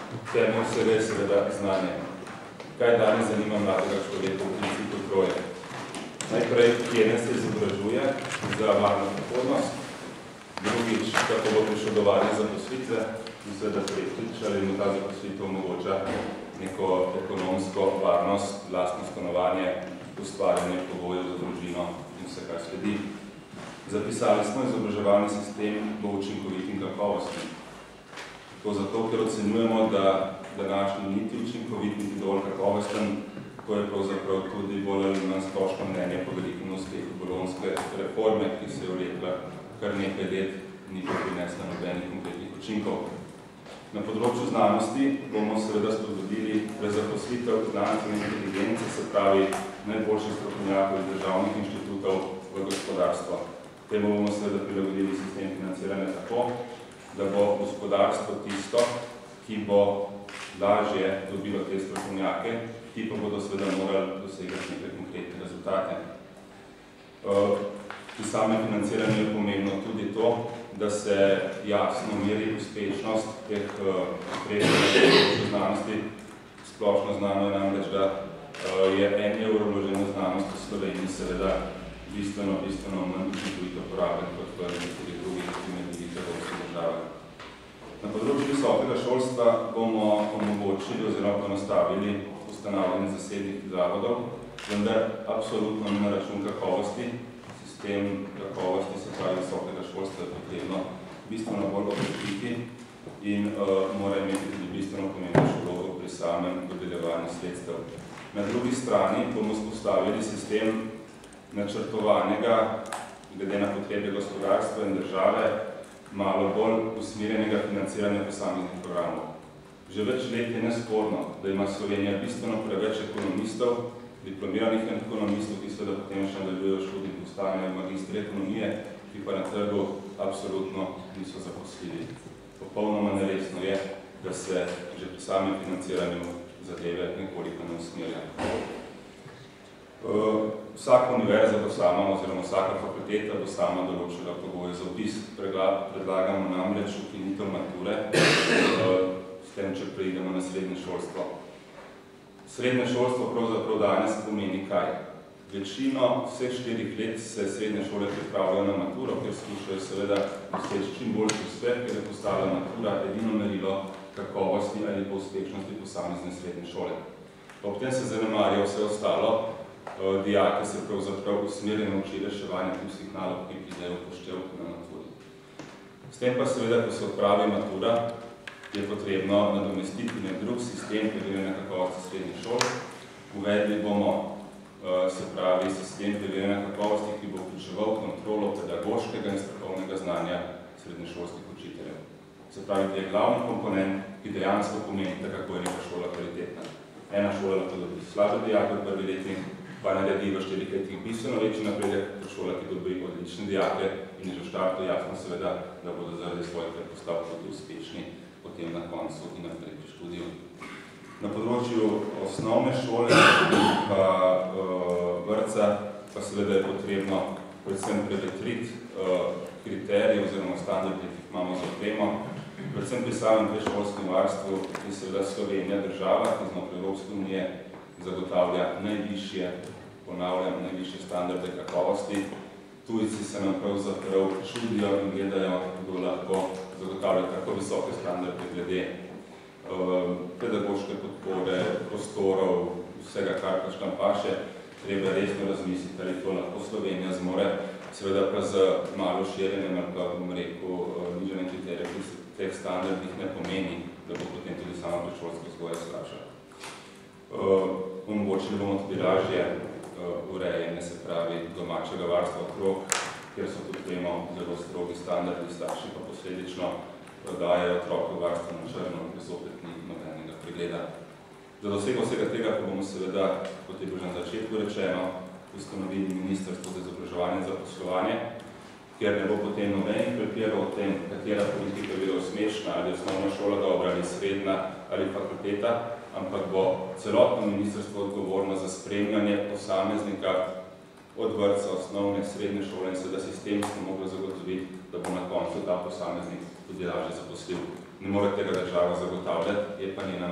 Temelj vsega je seveda znanje. Kaj danes zanima mladega človeka v principu troje? Najprej, kje nas se izobražuje za varno prihodnost, drugič, kako bo prišel do varne zaposlitve, in seveda tretjič, ali mu ta zaposlitev omogoča neko ekonomsko varnost, lastno stanovanje, ustvarjanje pogojev za družino in vse, kar sledi. Zapisali smo, izobraževalni sistem bo učinkovit in kakovostni. To zato, ker ocenjujemo, da današnji niti učinkovit, niti dovolj kakovosten, to je pravzaprav tudi bolj ali manj splošno mnenje po velikem uspehu bolonjske reforme, ki se je vlekla kar nekaj let, ni pa prinesla nobenih konkretnih učinkov. Na področju znanosti bomo seveda spodbudili prezaposlitev znanstvene inteligence, se pravi najboljših strokovnjakov iz državnih inštitutov v gospodarstvo. Temu bomo seveda prilagodili sistem financiranja tako, da bo gospodarstvo tisto, ki bo lažje dobilo te strokovnjake, ki pa bodo seveda morali dosegati nekaj konkretne rezultate. Pri samem financiranju je pomembno tudi to, da se jasno meri uspešnost teh ukrepov znanosti. Splošno znano je namreč, da je 1 evro vloženo v znanost v Sloveniji seveda bistveno manj učinkovito porabljen kot v nekaterih drugih primerljivih evropskih državah. Na področju visokega šolstva bomo omogočili oziroma ponastavili ustanavljanje zasebnih zavodov, vendar absolutno na račun kakovosti. Sistem kakovosti, se pravi visokega šolstva, je potrebno bistveno bolj okrepiti in mora imeti tudi bistveno pomembnejšo vlogo pri samem dodeljevanju sredstev. Na drugi strani bomo vzpostavili sistem načrtovanega, glede na potrebe gospodarstva in države, malo bolj usmerjenega financiranja posameznih programov. Že več let je nesporno, da ima Slovenija bistveno preveč ekonomistov, diplomiranih ekonomistov, ki seveda potem še nadaljujejo študij in postanejo magistri ekonomije, ki pa na trgu absolutno niso zaposljivi. Popolnoma neresno je, da se že pri samem financiranju zadeve nekoliko ne usmerja. Vsaka univerza bo sama, oziroma vsaka fakulteta bo sama določila pogoje za vpis. Predlagamo namreč ukinitev mature, s tem, če preidemo na srednje šolstvo. Srednje šolstvo pravzaprav danes pomeni kaj? Večino vseh 4 let se srednje šole pripravljajo na maturo, ker skušajo seveda doseči čim boljši uspeh, ker je postala matura edino merilo kakovosti ali pa uspešnosti posamezne srednje šole. Ob tem se zanemarja vse ostalo, dijake se pravzaprav usmerjajo na uči reševanje tistih nalog, ki pridejo upoštev na maturi. S tem pa seveda, ko se odpravi matura, je potrebno nadomestiti nek drug sistem preverjanja kakovosti srednjih šol. Uvedli bomo, se pravi, sistem preverjanja kakovosti, ki bo vključeval kontrolo pedagoškega in strokovnega znanja srednješolskih učiteljev. Se pravi, da je glavni komponent, ki dejansko pomeni, kako je neka šola kvalitetna. Ena šola lahko dobi slabe dijake v prvi letnik, pa naredi v 4 letih bistveno večji napredek, kot šola, ki dobi odlične dijake in je že v štartu jasno seveda, da bodo zaradi svojih predpostavk tudi uspešni potem na koncu in naprej pri študiju. Na področju osnovne šole in pa vrtca pa seveda je potrebno predvsem prevetriti kriterije oziroma standarde, ki jih imamo za opremo. Predvsem pri samem predšolskem varstvu je seveda Slovenija država, ki znotraj Evropske unije zagotavlja najvišje, ponavljam, najvišje standarde kakovosti. Tujci se nam pravzaprav čudijo in gledajo, kdo lahko zagotavlja tako visoke standarde glede pedagoške podpore, prostorov, vsega, kar pač tam paše. Treba resno razmisliti, ali to lahko Slovenija zmore, seveda pa z malo širjenjem ali pa, bom rekel, nižanjem kriterijev, ki se teh standardih ne pomeni, da bo potem tudi sama predšolska vzgoja slabša. Omogočili bomo tudi lažje urejanje, se pravi, domačega varstva otrok, kjer so tudi temo zelo strogi standardi, starši pa posledično prodajajo otroke v varstvo na črno, ker zopet ni nobenega pregleda. Za dosego vsega tega pa bomo seveda, kot je bilo že na začetku rečeno, ustanovili Ministrstvo za izobraževanje in zaposlovanje, kjer ne bo potem nobenih prepirov o tem, katera politika je bila uspešna, ali osnovna šola dobra, ali srednja, ali fakulteta, ampak bo celotno ministrstvo odgovorno za spremljanje posameznika od vrtca, osnovne, srednje šole in seveda sistemsko moglo zagotoviti, da bo na koncu ta posameznik tudi lažje zaposljiv. ne more tega država zagotavljati, je pa njena